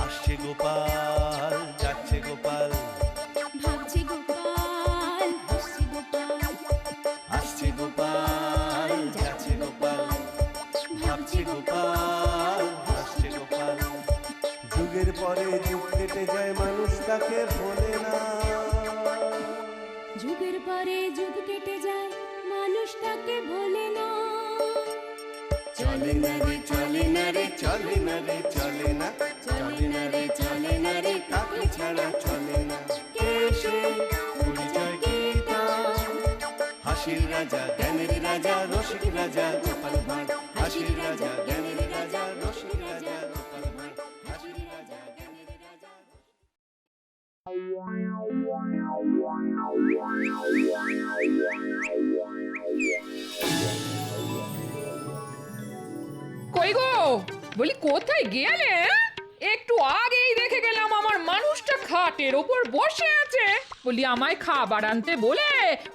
আসছে গোপাল, যাচ্ছে গোপাল, ভাবছে গোপাল, হাসছে গোপাল, আসছে গোপাল, যাচ্ছে গোপাল, ভাবছে গোপাল, হাসছে গোপাল। যুগের পরে যুগ কেটে যায়, মানুষ তাকে ভোলে না। যুগের পরে যুগ কেটে যায়, মানুষ তাকে ভোলে না। চলে না রে, চলে না রে, চলে না রে, চলে না, চলে না রে, চলে না রে, কাকে ছাড়া চলে না। কে সে পরিচয় কি তার? হাসির রাজা, জ্ঞানের রাজা, রসিক রাজা গোপাল ভাঁড়। হাসির রাজা, জ্ঞানের রাজা, রসিক রাজা গোপাল ভাঁড়। হাসির রাজা, জ্ঞানের রাজা। কই গো, বলি কোথায় গেলে? একটু আগেই দেখে গেলাম আমার মানুষটা খাটের ওপর বসে আছে। বলি আমায় খাবার আনতে বলে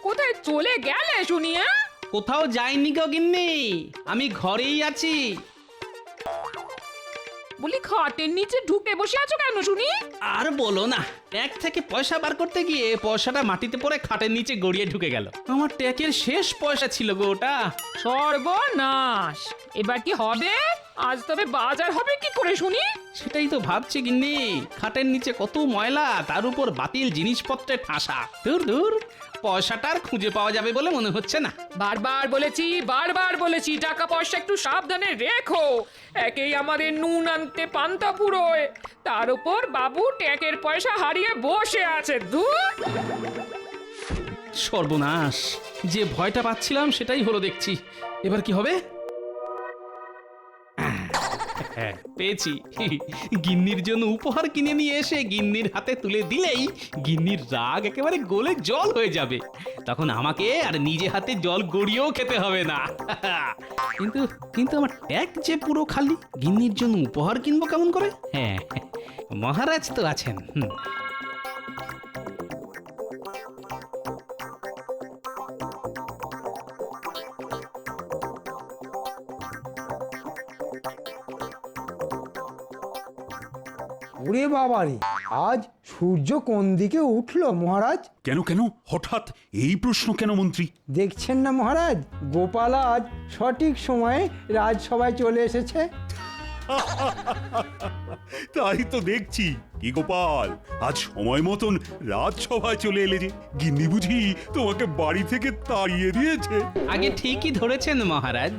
কোথায় চলে গেলে শুনি? কোথাও যাইনি গো গিন্নি, আমি ঘরেই আছি। বলি খাটের নিচে ঢুকে বসে আছো কেন শুনি? আর বলো না, ট্যাগ থেকে পয়সা বার করতে গিয়ে পয়সাটা মাটিতে পড়ে খাটের নিচে গড়িয়ে ঢুকে গেল। আমার ট্যাগের শেষ পয়সা ছিল গো ওটা। সর্বনাশ! এবার কি হবে? আজ তবে বাজার হবে কি করে শুনি? সেটাই তো ভাবছি গিন্নি, খাটের নিচে কত ময়লা, তার উপর বাতিল জিনিসপত্রে ঠাসা। দূর দূর, পয়সাটা আর খুঁজে পাওয়া যাবে বলে মনে হচ্ছে না। বারবার বলেছি টাকা পয়সা একটু সাবধানে রেখো। একেই আমাদের নুন আনতে পান্তা ফুরোয়, তার উপর বাবু ট্যাকের পয়সা হারিয়ে বসে আছে। ধুর! সর্বনাশ, যে ভয়টা পাচ্ছিলাম সেটাই হলো দেখছি। এবার কি হবে? হ্যাঁ, পেয়েছি। গিন্নির জন্য উপহার কিনে নিয়ে এসে গিন্নির হাতে তুলে দিলেই গিন্নির রাগ একেবারে গলে জল হয়ে যাবে। তখন আমাকে আর নিজে হাতে জল গড়িয়েও খেতে হবে না। কিন্তু কিন্তু আমার ট্যাগ যে পুরো খালি, গিন্নির জন্য উপহার কিনবো কেমন করে? হ্যাঁ, মহারাজ তো আছেন। ওরে বাবারে, আজ সূর্য কোন দিকে উঠলো মহারাজ? কেন কেন হঠাৎ এই প্রশ্ন কেন মন্ত্রী? দেখছেন না মহারাজ, গোপাল আজ সঠিক সময়ে রাজসভায় চলে এসেছে। তাই তো দেখছি। কি গোপাল, আজ সময় মতন রাজসভায় চলে এলে যে? গিন্নি বুঝি তোমাকে বাড়ি থেকে তাড়িয়ে দিয়েছে? আগে ঠিকই ধরেছেন মহারাজ,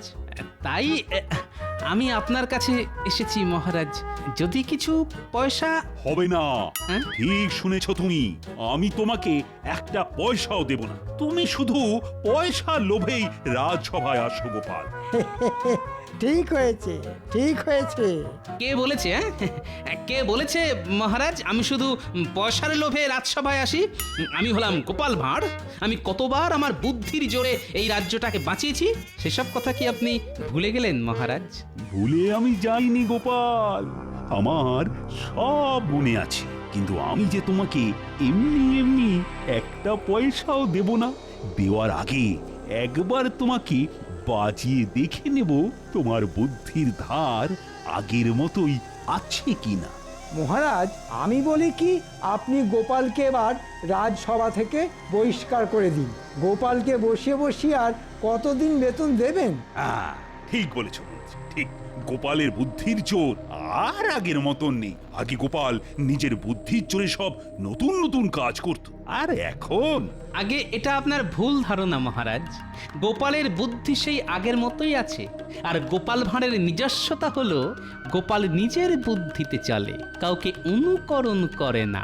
তাই আমি আপনার কাছে এসেছি মহারাজ। যদি কিছু পয়সা হবে না। হ্যাঁ? ঠিক শুনেছ তুমি, আমি তোমাকে একটা পয়সাও দেব না। তুমি শুধু পয়সা লোভেই রাজসভায় আসো গোপাল। ঠিক হয়েছে, ঠিক হয়েছে। কে বলেছে? কে বলেছে মহারাজ আমি শুধু পয়সার লোভে রাজসভায় আসি? আমি হলাম গোপাল ভাঁড়। আমি কতবার আমার বুদ্ধির জোরে এই রাজ্যটাকে বাঁচিয়েছি, সেসব কথা কি আপনি ভুলে গেলেন মহারাজ? ভুলে আমি যাইনি গোপাল, আমার সব মনে আছে। কিন্তু আমি যে তোমাকে এমনি এমনি একটা পয়সাও দেব না। দেওয়ার আগে একবার তোমাকে বাজিয়ে দেখে নেব তোমার বুদ্ধির ধার আগের মতোই আছে কিনা। মহারাজ, আমি বলি কি, আপনি গোপালকে এবার রাজসভা থেকে বহিষ্কার করে দিন। গোপালকে বসিয়ে বসিয়ে আর কতদিন বেতন দেবেন? ঠিক বলেছ মন্ত্রী, ঠিক। গোপালের বুদ্ধির জোর আর আগের মতন নেই। আগে গোপাল নিজের বুদ্ধির জোরে সব নতুন নতুন কাজ করত, আর এখন আগে এটা আপনার ভুল ধারণা মহারাজ। গোপালের বুদ্ধি সেই আগের মতোই আছে। আর গোপাল ভাঁড়ের নিজস্বতা হলো গোপাল নিজের বুদ্ধিতে চলে, কাউকে অনুকরণ করে না।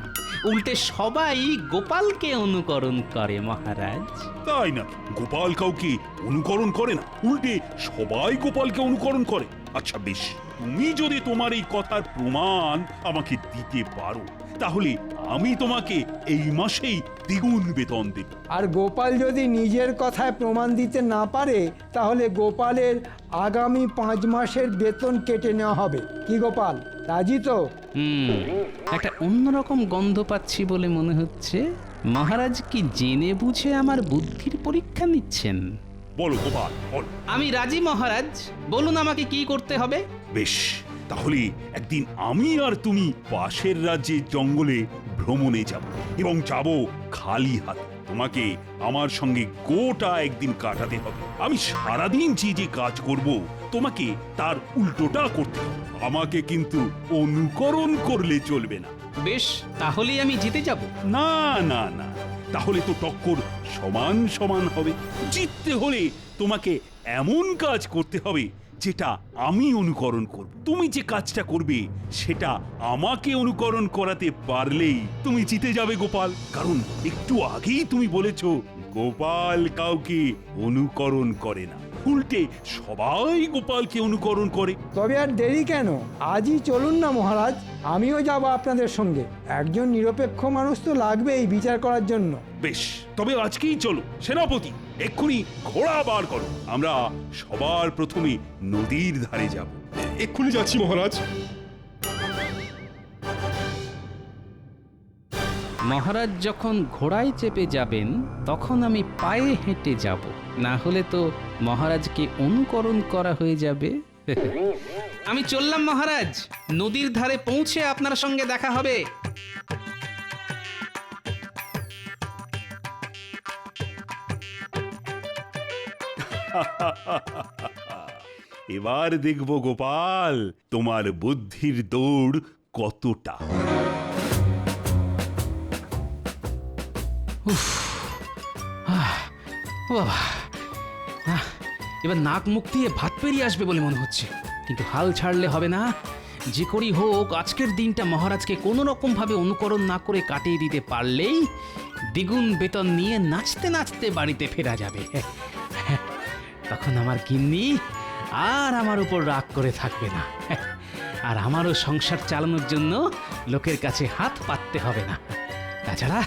উল্টে সবাই গোপালকে অনুকরণ করে মহারাজ। তাই না? গোপাল কাউকে অনুকরণ করে না, উল্টে সবাই গোপালকে অনুকরণ করে। আচ্ছা বেশ, তুমি যদি তোমার এই কথার প্রমাণ আমাকে দিতে পারো, তাহলে আমি তোমাকে এই মাসেই দ্বিগুণ বেতন দেব। আর গোপাল যদি নিজের কথায় প্রমাণ দিতে না পারে, তাহলে গোপালের আগামী 5 মাসের বেতন কেটে নেওয়া হবে। কি গোপাল, রাজি তো? একটা অন্যরকম গন্ধ পাচ্ছি বলে মনে হচ্ছে। মহারাজ কি জেনে বুঝে আমার বুদ্ধির পরীক্ষা নিচ্ছেন? বলো গোপাল বলো। আমি রাজি মহারাজ, বলুন আমাকে কি করতে হবে। বেশ, তাহলে একদিন আমি আর তুমি পাশের রাজ্যের জঙ্গলে ভ্রমণে যাব এবং যাব খালি হাতে। তোমাকে আমার সঙ্গে গোটা একদিন কাটাতে হবে। আমি সারাদিন যে যে কাজ করব তোমাকে তার উল্টোটা করতে হবে। আমাকে কিন্তু অনুকরণ করলে চলবে না। বেশ, তাহলেই আমি জিতে যাব। না না না, তাহলে তো টক্কর সমান সমান হবে। জিততে হলে তোমাকে এমন কাজ করতে হবে যেটা আমি অনুকরণ করব। তুমি যে কাজটা করবে সেটা আমাকে অনুকরণ করাতে পারলেই তুমি জিতে যাবে গোপাল। কারণ একটু আগেই তুমি বলেছো গোপাল কাউকে অনুকরণ করে না, উল্টে সবাই গোপালকে অনুকরণ করে। তবে আর দেরি কেন, আজই চলুন না মহারাজ, আমিও যাব আপনাদের সঙ্গে। একজন নিরপেক্ষ মানুষ তো লাগবেই বিচার করার জন্য। বেশ, তবে আজকেই চলো। সেনাপতি, এক্ষুনি ঘোড়া বার করো। আমরা সবার প্রথমে নদীর ধারে যাব। এক্ষুনি যাচ্ছি মহারাজ। মহারাজ যখন ঘোড়ায় চেপে যাবেন তখন আমি পায়ে হেঁটে যাব, না হলে তো মহারাজকে অনুকরণ করা হয়ে যাবে। আমি চললাম মহারাজ, নদীর ধারে পৌঁছে আপনার সঙ্গে দেখা হবে। এবার দেখব গোপাল তোমার বুদ্ধির দৌড় কতটা। বাহ! এবার নাক মুখ দিয়ে ভাত পেরিয়ে আসবে বলে মনে হচ্ছে, কিন্তু হাল ছাড়লে হবে না। যে করেই হোক আজকের দিনটা মহারাজকে কোনো রকম ভাবে অনুকরণ না করে কাটিয়ে দিতে পারলেই দ্বিগুণ বেতন নিয়ে নাচতে নাচতে বাড়িতে ফেরা যাবে। তখন আমার গিন্নি আর আমার উপর রাগ করে থাকবে না, আর আমারও সংসার চালানোর জন্য লোকের কাছে হাত পাততে হবে না। তাছাড়া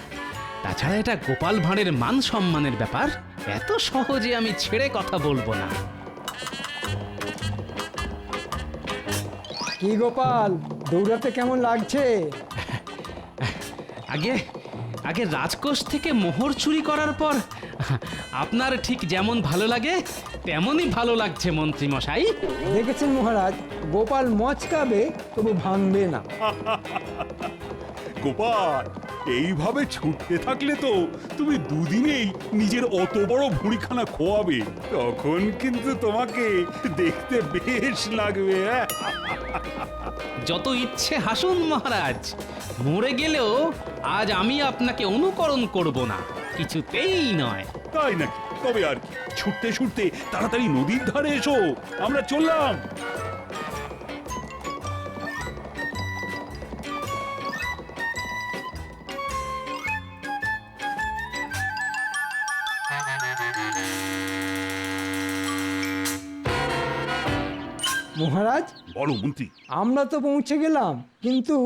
এটা গোপাল ভাঁড়ের মান সম্মানের ব্যাপার, এত সহজে আমি ছেড়ে কথা বলবো না। কি গোপাল, দৌড়াতে কেমন লাগছে? আগে রাজকোষ থেকে মোহর চুরি করার পর আপনার ঠিক যেমন ভালো লাগে তেমনই ভালো লাগছে মন্ত্রী মশাই। দেখেছেন মহারাজ, গোপাল মচকাবে তবু ভাঙবে না। গোপাল, এইভাবে ছুটতে থাকলে তো তুমি দুদিনেই নিজের অত বড় ভুঁড়িখানা খোয়াবে। তখন কিন্তু তোমাকে দেখতে বেশ লাগবে। যত ইচ্ছে হাসুন মহারাজ, মরে গেলেও আজ আমি আপনাকে অনুকরণ করব না, কিছুতেই নয়। তাই নাকি? তবে আর কি, ছুটতে ছুটতে তাড়াতাড়ি নদীর ধারে এসো, আমরা চললাম। মহারাজ, বলো মন্ত্রী। আমরা তো পৌঁছে গেলাম, কিন্তু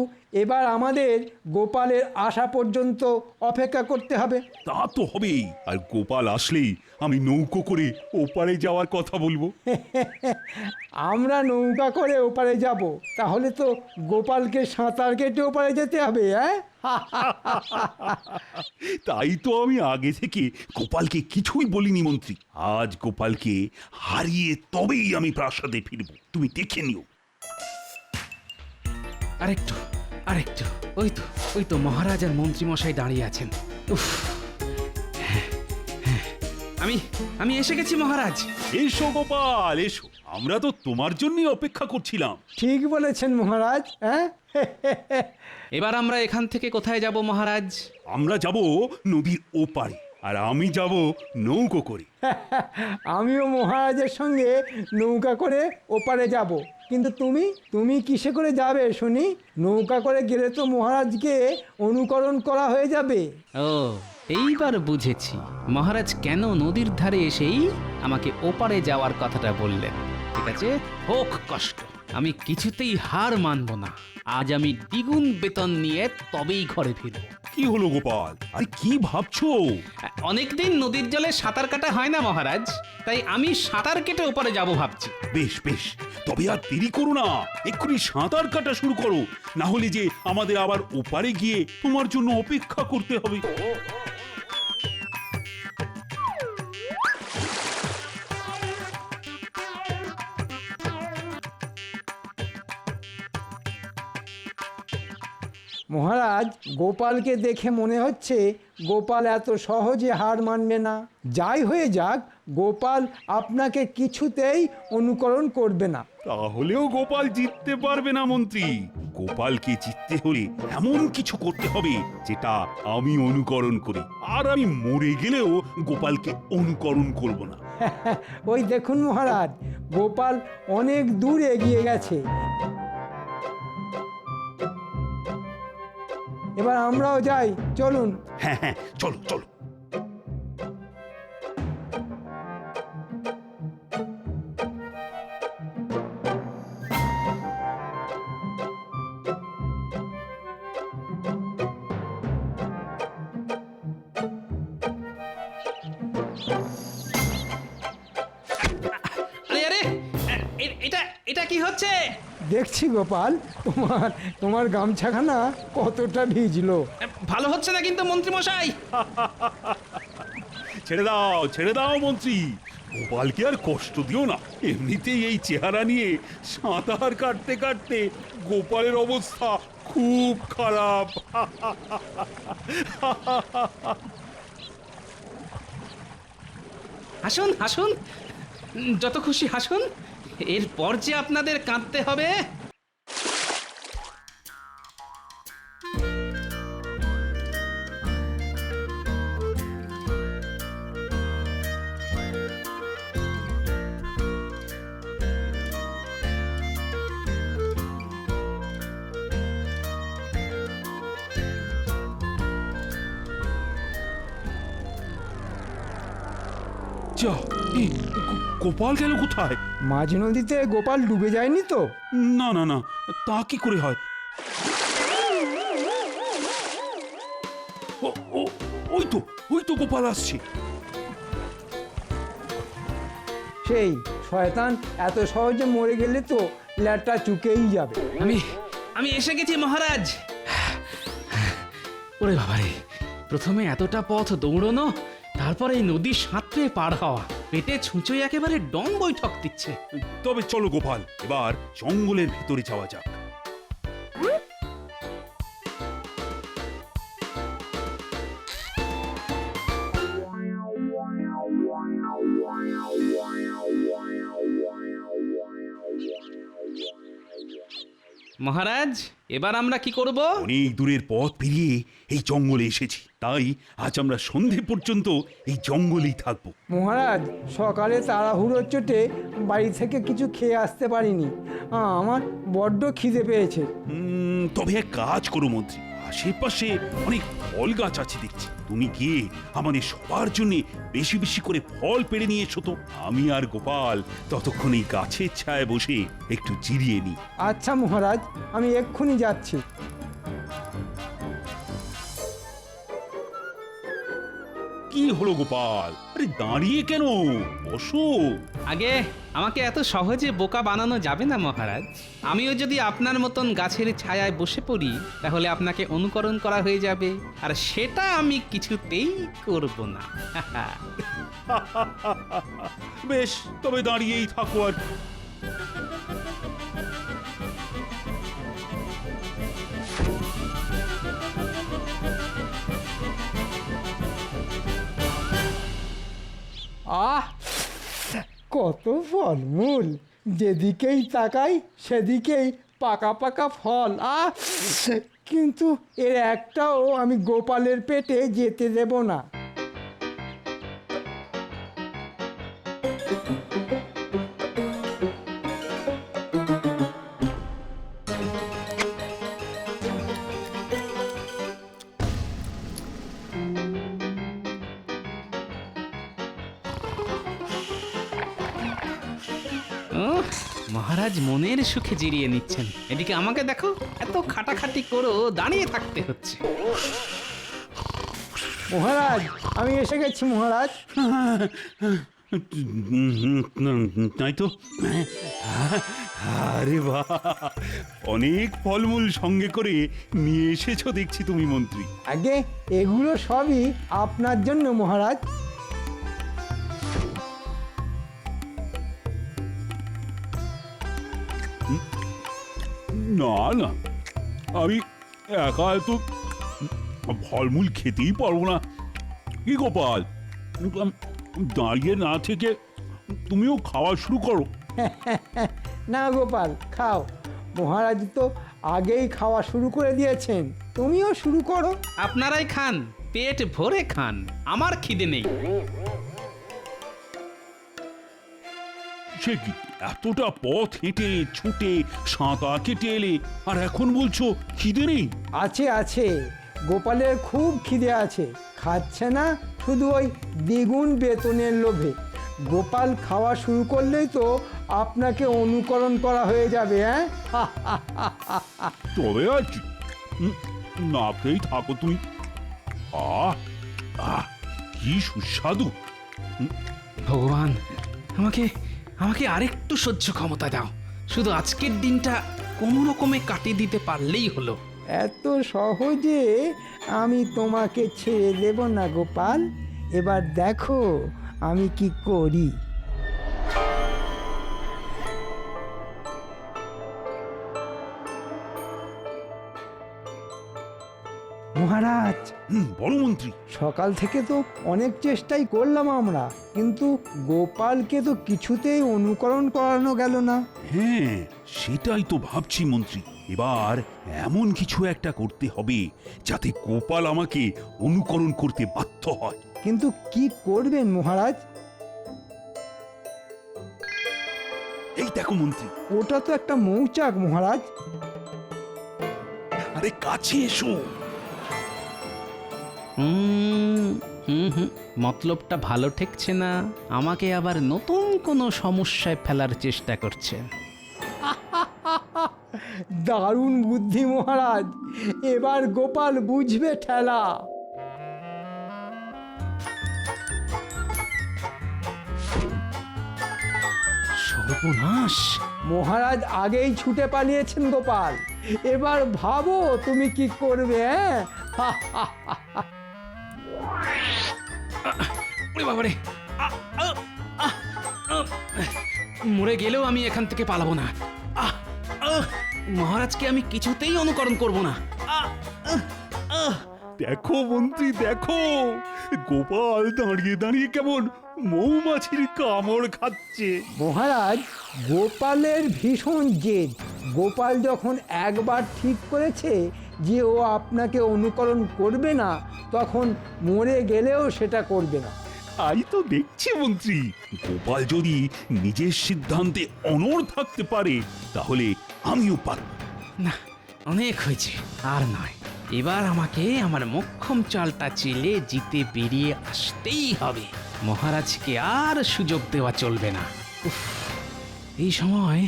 এবার আমাদের গোপালের আসা পর্যন্ত অপেক্ষা করতে হবে। তা তো হবেই, আর গোপাল আসলেই আমি নৌকো করে ওপারে যাওয়ার কথা বলবো। আমরা নৌকা করে ওপারে যাব, তাহলে তো গোপালকে সাঁতার কেটে ওপারে যেতে হবে। হ্যাঁ, তাই তো আমি আগে থেকে গোপালকে কিছুই বলিনি মন্ত্রী। আজ গোপালকে হারিয়ে তবেই আমি প্রাসাদে ফিরব, তুমি দেখে নিও। আরেকটু ওই তো মহারাজ আর মন্ত্রী মশাই দাঁড়িয়ে আছেন। উফ! আমি এসে গেছি মহারাজ। এসো গোপাল এসো, আমরা তো তোমার জন্যই অপেক্ষা করছিলাম। ঠিক বলেছেন মহারাজ। হ্যাঁ, এবার আমরা এখান থেকে কোথায় যাব মহারাজ? আমরা যাব নদীর ওপারে, আর আমি যাব নৌকো করে। আমিও মহারাজের সঙ্গে নৌকা করে ওপারে যাব। কিন্তু তুমি কিসে করে যাবে শুনি? নৌকা করে গেলে তো মহারাজকে অনুকরণ করা হয়ে যাবে। ও, এইবার বুঝেছি মহারাজ কেন নদীর ধারে এসেই আমাকে ওপারে যাওয়ার কথাটা বললেন। ঠিক আছে, হোক কষ্ট, আমি কিছুতেই হার মানব না। আজ আমি দ্বিগুণ বেতন নিয়ে তবেই ঘরে ফিরব। কি হলো গোপাল, আরে কি ভাবছো? অনেকদিন নদীর জলে সাঁতার কাটা হয় না মহারাজ, তাই আমি সাঁতার কেটে ওপারে যাব ভাবছি। বেশ বেশ, তবে আর দেরি করো না, এক্ষুনি সাঁতার কাটা শুরু করো, না হলে যে আমাদের আবার ওপারে গিয়ে তোমার জন্য অপেক্ষা করতে হবে। মহারাজ, গোপালকে দেখে মনে হচ্ছে গোপাল এত সহজে হার মানবে না। যাই হয়ে যাক, গোপাল আপনাকে কিছুতেই অনুকরণ করবে না। তাহলেও গোপাল জিততে পারবে না মন্ত্রী। গোপালকে জিততে হলে এমন কিছু করতে হবে যেটা আমি অনুকরণ করি, আর আমি মরে গেলেও গোপালকে অনুকরণ করব না। ওই দেখুন মহারাজ, গোপাল অনেক দূর এগিয়ে গেছে। এবার আমরাও যাই, চলুন। হ্যাঁ হ্যাঁ, চলো চলো। আরে আরে এটা এটা কি হচ্ছে? দেখছি গোপাল, তোমার গামছাখানা কতটা ভিজলো। ভালো হচ্ছে না কিন্তু মন্ত্রী মশাই। ছেড়ে দাও মন্ত্রী। গোপালকে আর কষ্ট দিও না। এমনিতেই এই চেহারা নিয়ে সাঁতার কাটতে কাটতে গোপালের অবস্থা খুব খারাপ। হাসুন হাসুন, যত খুশি হাসুন। এরপর যে আপনাদের কাঁদতে হবে। যা, এই গোপাল গেল কোথায়? মাঝ নদীতে গোপাল ডুবে যায়নি তো? না না না, তা কি করে হয়? ও- ও- ওই তো গোপাল আসছে। সেই শয়তান এত সহজে মরে গেলে তো ল্যাটটা চুকেই যাবে। আমি এসে গেছি মহারাজ। ওরে বাবারে, প্রথমে এতটা পথ দৌড়নো, তারপর এই নদী সাঁতরে পার হওয়া, পেটে ছুঁচোয় একেবারে ডং বৈঠক দিচ্ছে। তবে চলো গোপাল, এবার জঙ্গলের ভিতরে যাওয়া যাক। মহারাজ, এবার আমরা কি করব? অনেক দূরের পথ পেরিয়ে এই জঙ্গলে এসেছি, তাই আজ আমরা সন্ধে পর্যন্ত এই জঙ্গলেই থাকবো। মহারাজ, সকালে তাড়াহুড়োর চোটে বাড়ি থেকে কিছু খেয়ে আসতে পারিনি। আমার বড্ড খিদে পেয়েছে। তবে এক কাজ করো মন্ত্রী, আশেপাশে অনেক ফল গাছ আছে দেখছি, তুমি গিয়ে আমাদের সবার জন্য বেশি বেশি করে ফল পেড়ে নিয়ে এসো তো। আমি আর গোপাল ততক্ষণ এই গাছের ছায়ায় বসে একটু জিরিয়ে নিই। আচ্ছা মহারাজ, আমি এক্ষুনি যাচ্ছি। কি হলো গোপাল, আরে দাঁড়িয়ে কেন? বসো। আগে আমাকে এত সহজে বোকা বানানো যাবে না মহারাজ। আমিও যদি আপনার মতন গাছের ছায়ায় বসে পড়ি, তাহলে আপনাকে অনুকরণ করা হয়ে যাবে, আর সেটা আমি কিছুতেই করব না। বেশ, তবে দাঁড়িয়েই থাকো আর কি। আহ, কত ফলমূল! যেদিকেই তাকাই সেদিকেই পাকা পাকা ফল। কিন্তু এর একটাও আমি গোপালের পেটে যেতে দেব না। মহারাজ মনের সুখে জিরিয়ে নিচ্ছেন, এদিকে আমাকে দেখো, এত খাটাখাটি করো, দাঁড়িয়ে থাকতে হচ্ছে। মহারাজ, আমি এসে গেছি মহারাজ। তাই তো। আরে বাহ, অনেক ফলমূল সঙ্গে করে নিয়ে এসেছো দেখছি তুমি মন্ত্রী। আগে এগুলো সবই আপনার জন্য মহারাজ। না না, আমি একা তো ফলমূল খেতেই পারবো না। কি গোপাল, দাঁড়িয়ে না থেকে তুমিও খাওয়া শুরু করো। না গোপাল, খাও। মহারাজ তো আগেই খাওয়া শুরু করে দিয়েছেন, তুমিও শুরু করো। আপনারাই খান, পেট ভরে খান, আমার খিদে নেই। সে কি, এতটা পথ হেঁটে ছুটে সাঁতার কেটে এলে আর এখন বলছো খিদে নেই? আছে আছে, গোপালের খুব খিদে আছে, খাচ্ছে না শুধু ওই দ্বিগুণ বেতনের লোভে। গোপাল খাওয়া শুরু করলেই তো আপনাকে অনুকরণ করা হয়ে যাবে। হ্যাঁ, তবে আর কি, না খেয়েই থাকো তুমি। আহ আহ, কি সুস্বাদু। ভগবান, আমাকে আমাকে আরেকটু সহ্য ক্ষমতা দাও। শুধু আজকের দিনটা কোনো রকমে কাটিয়ে দিতে পারলেই হলো। এত সহজে আমি তোমাকে ছেড়ে দেব না গোপাল। এবার দেখো আমি কি করি। মহারাজ, বলো মন্ত্রী। সকাল থেকে তো অনেক চেষ্টাই করলাম আমরা, কিন্তু গোপালকে তো কিছুতেই অনুকরণ করানো গেল না। হ্যাঁ, সেটাই তো ভাবছি মন্ত্রী। এবার এমন কিছু একটা করতে হবে যাতে গোপাল আমাকে অনুকরণ করতে বাধ্য হয়। কিন্তু কি করবেন মহারাজ? এই দেখো মন্ত্রী। ওটা তো একটা মৌচাক মহারাজ। আরে কাছে এসো। হুম হুম হুম, মতলবটা ভালো ঠেকছে না। আমাকে আবার নতুন কোনো সমস্যায় ফেলার চেষ্টা করছে। দারুণ বুদ্ধি মহারাজ, এবার গোপাল বুঝবে ঠেলা। সর্বনাশ! মহারাজ আগেই ছুটে পালিয়েছেন গোপাল, এবার ভাবো তুমি কি করবে। ওরে বাবারে! আ, আ, আ, আ। মরে গেলেও আমি এখান থেকে পালাবো না। আহ, আহ, মহারাজকে আমি কিছুতেই অনুকরণ করব না। আহ, আহ, আহ। দেখো মন্ত্রী, দেখো গোপাল দাঁড়িয়ে দাঁড়িয়ে কেমন মৌমাছির কামড় খাচ্ছে। মহারাজ, গোপালের ভীষণ জেদ। গোপাল যখন একবার ঠিক করেছে যে ও আপনাকে অনুকরণ করবে না, তখন মরে গেলেও সেটা করবে না। তাই তো দেখছি মন্ত্রী, গোপাল যদি নিজের সিদ্ধান্তে অনড় থাকতে পারে তাহলে আমিও পারব। না, অনেক হয়েছে, আর নয়। এবার আমাকে আমার মোক্ষম চালটা চেলে জিতে বেরিয়ে আসতেই হবে। মহারাজকে আর সুযোগ দেওয়া চলবে না। উফ, এই সময়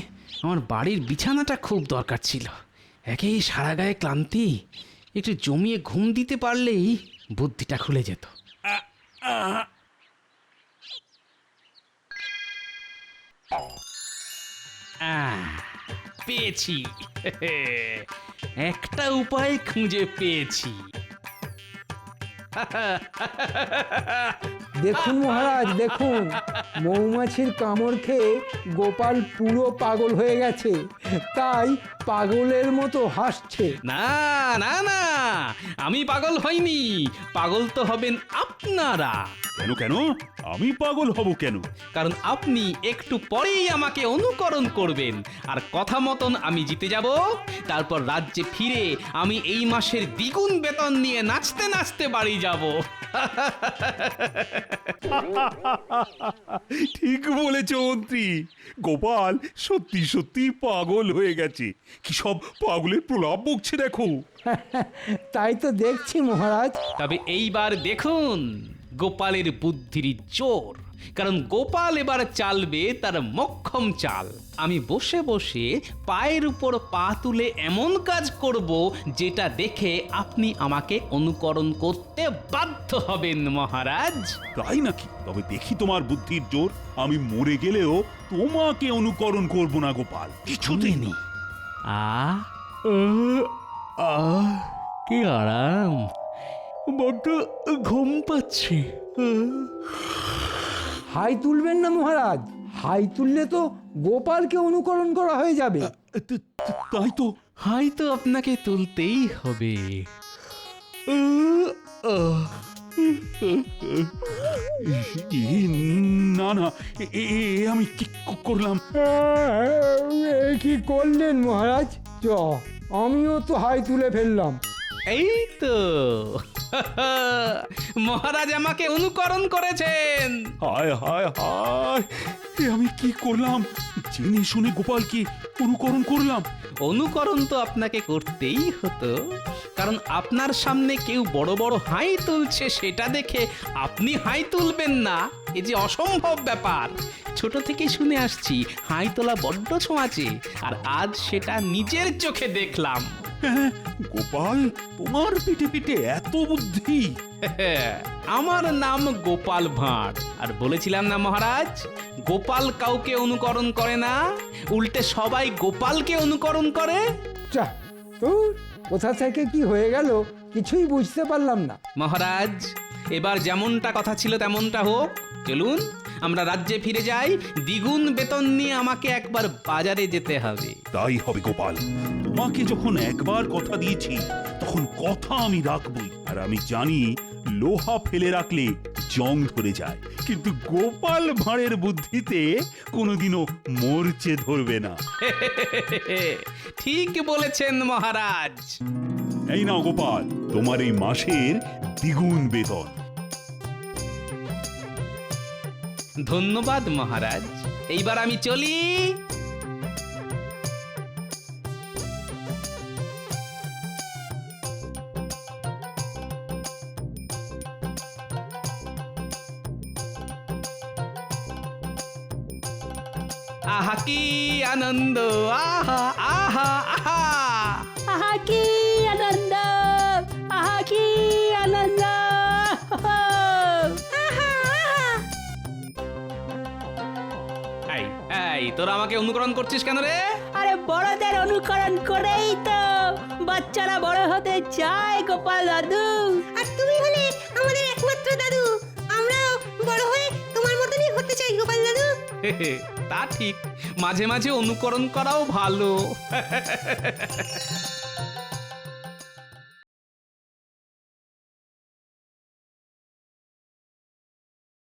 আমার বাড়ির বিছানাটা খুব দরকার ছিল। একেই সারা গায়ে ক্লান্তি, একটু জমিয়ে ঘুম দিতে পারলেই বুদ্ধিটা খুলে যেত। পেয়েছি। একটা উপায় খুঁজে পেয়েছি। দেখুন মহারাজ, দেখুন, মৌমাছির কামড় খেয়ে গোপাল পুরো পাগল হয়ে গেছে, তাই পাগলের মতো হাসছে। না না না, আমি পাগল হইনি। পাগল তো হবেন আপনারা। কেন কেন, আমি পাগল হব কেন? কারণ আপনি একটু পরেই আমাকে অনুকরণ করবেন, আর কথা মতন আমি জিতে যাব। তারপর রাজ্যে ফিরে আমি এই মাসের দ্বিগুণ বেতন নিয়ে নাচতে নাচতে বাড়ি যাব। ঠিক বলেছ মন্ত্রী, গোপাল সত্যি সত্যি পাগল হয়ে গেছে। কি সব পাগলের প্রলাপ বকছে দেখো। তাই তো দেখছি মহারাজ। তবে এইবার দেখুন গোপালের বুদ্ধির জোর। কারণ গোপাল এবার চালবে তার মোক্ষম চাল। আমি বসে বসে পায়ের উপর পা তুলে এমন কাজ করব যেটা দেখে আপনি আমাকে অনুকরণ করতে বাধ্য হবেন মহারাজ। তাই নাকি? তবে দেখি তোমার বুদ্ধির জোর। আমি মরে গেলেও তোমাকে অনুকরণ করব না গোপাল, কিছুতেই নি। কি আরাম, বড্ড ঘুম পাচ্ছে। হাই তুলবেন না মহারাজ, হাই তুললে তো গোপালকে অনুকরণ করা হয়ে যাবে। তাই তো হয়তো আপনাকে তুলতেই হবে। না না, আমি কি করলাম? এ কি করলেন মহারাজ? আমিও তো হাই তুলে ফেললাম। এই তো মহারাজ আমাকে অনুকরণ করেছেন। হায় হায় হায়, আমি কি করলাম? জেনে শুনে গোপালকে অনুকরণ করলাম। অনুকরণ তো আপনাকে করতেই হতো, কারণ আপনার সামনে কেউ বড় বড় হাই তুলছে সেটা দেখে আপনি হাই তুলবেন না, এ যে অসম্ভব ব্যাপার। ছোট থেকে শুনে আসছি হাই তোলা বড্ড ছোঁয়াচে, আর আজ সেটা নিজের চোখে দেখলাম। হ্যাঁ, গোপাল, তোমার পিঠে পিঠে এত বুদ্ধি! আমার নাম গোপাল ভাঁড়, আর বলেছিলাম না মহারাজ, গোপাল কাউকে অনুকরণ করে না, উল্টে সবাই গোপালকে অনুকরণ করে। চা তোর কোথা থেকে কি হয়ে গেল কিছুই বুঝতে পারলাম না। মহারাজ, এবার যেমনটা কথা ছিল তেমনটা হোক। চলুন আমরা রাজ্যে ফিরে যাই, দ্বিগুণ বেতন নিয়ে আমাকে একবার বাজারে যেতে হবে। তাই হবে গোপাল, তোমাকে যখন একবার কথা দিয়েছি তখন কথা আমি রাখবই। আর আমি জানি লোহা ফেলে রাখলে জং ধরে যায়, কিন্তু গোপাল ভাঁড়ের বুদ্ধিতে কোনোদিনও মরচে ধরবে না। ঠিক বলেছেন মহারাজ। এই নাও গোপাল, তোমার এই মাসের দ্বিগুণ বেতন। ধন্যবাদ মহারাজ, এইবার আমি চলি। আহা কি আনন্দ, আহা আহা আহা। আহা কি আনন্দ, আহা কি আনন্দ। এই এই, তোরা আমাকে অনুকরণ করছিস কেন রে? আরে বড়দের অনুকরণ করেই তো বাচ্চারা বড় হতে চায় গোপাল দাদু। আর তুমি হলে আমাদের একমাত্র দাদু, আমরাও বড় হয়ে তোমার মতনই হতে চাই গোপাল দাদু। তা ঠিক, মাঝে মাঝে অনুকরণ করাও ভালো।